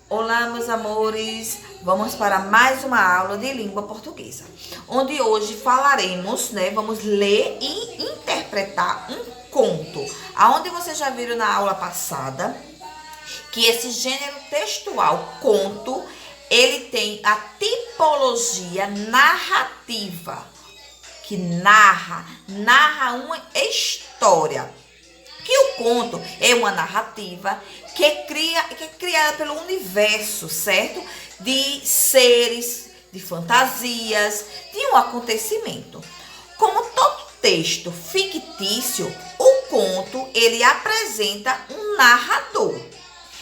Olá, meus amores! Vamos para mais uma aula de língua portuguesa, onde hoje falaremos, vamos ler e interpretar um conto, aonde vocês já viram na aula passada que esse gênero textual, conto, ele tem a tipologia narrativa, que narra uma história. Que o conto é uma narrativa que é criada pelo universo, certo? De seres, de fantasias, de um acontecimento. Como todo texto fictício, o conto, ele apresenta um narrador.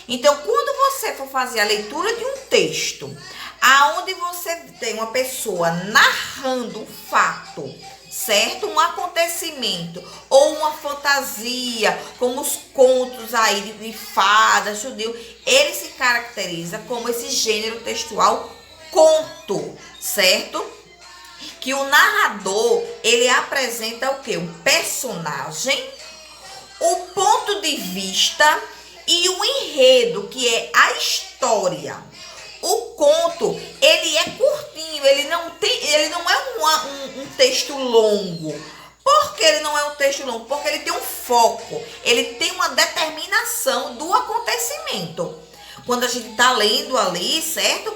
Então, quando você for fazer a leitura de um texto, aonde você tem uma pessoa narrando um fato, certo? Um acontecimento ou uma fantasia, como os contos aí de fadas, judeu, ele se caracteriza como esse gênero textual conto, certo? Que o narrador, ele apresenta o quê? Um personagem, o ponto de vista e o enredo, que é a história. O conto, ele é curtinho, ele não é um texto longo. Por que ele não é um texto longo? Porque ele tem um foco, ele tem uma determinação do acontecimento. Quando a gente está lendo ali, certo?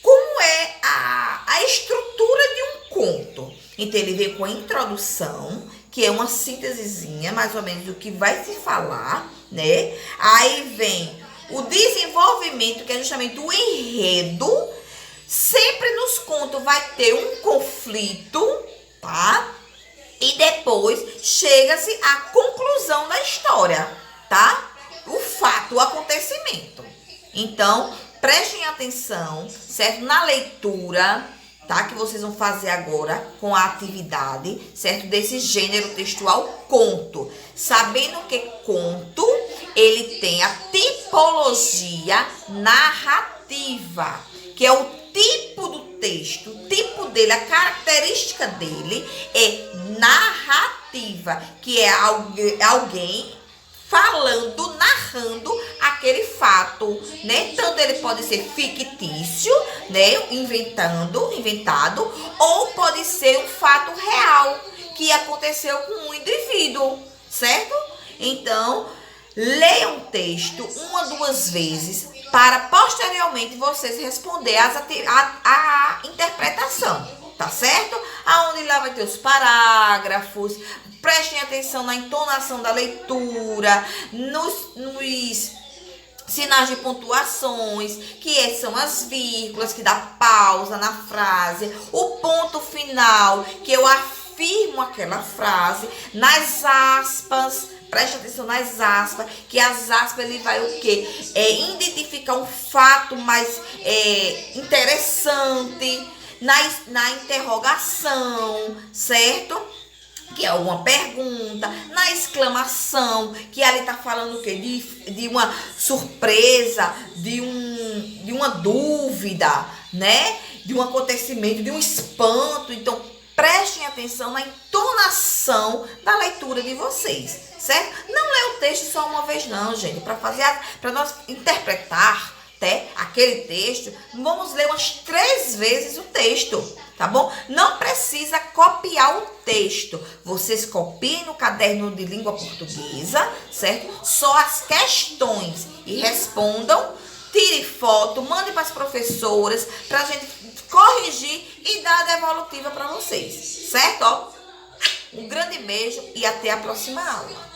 Como é a estrutura de um conto? Então, ele vem com a introdução, que é uma síntesezinha, mais ou menos, do que vai se falar, né? Aí vem o desenvolvimento, que é justamente o enredo. Sempre nos contos vai ter um conflito, tá? E depois chega-se à conclusão da história, tá? O fato, o acontecimento. Então, prestem atenção, certo? Na leitura, tá? Que vocês vão fazer agora com a atividade, certo? Desse gênero textual conto. Sabendo que conto, ele tem a tipologia narrativa, que é o tipo do texto, o tipo dele, a característica dele é narrativa, que é alguém falando, narrando aquele fato, né? Tanto ele pode ser fictício, né? Inventado, ou pode ser um fato real que aconteceu com um indivíduo, certo? Então, leia um texto uma, duas vezes para posteriormente vocês responder a interpretação, tá certo? Aonde lá vai ter os parágrafos. Prestem atenção na entonação da leitura, nos sinais de pontuações, que são as vírgulas, que dá pausa na frase, o ponto final, que eu afirmo aquela frase, nas aspas. Preste atenção nas aspas, que as aspas ele vai o quê? Identificar um fato mais interessante na interrogação, certo? Que é uma pergunta, na exclamação, que ali tá falando o quê? De uma surpresa, de uma dúvida, né? De um acontecimento, de um espanto. Então, prestem atenção na entonação da leitura de vocês, certo? Não lê o texto só uma vez não, gente. Para nós interpretar aquele texto, vamos ler umas 3 vezes o texto, tá bom? Não precisa copiar o texto. Vocês copiem no caderno de língua portuguesa, certo? Só as questões e respondam. Tire foto, mande para as professoras, para a gente corrigir e dar a devolutiva para vocês, certo? Um grande beijo e até a próxima aula.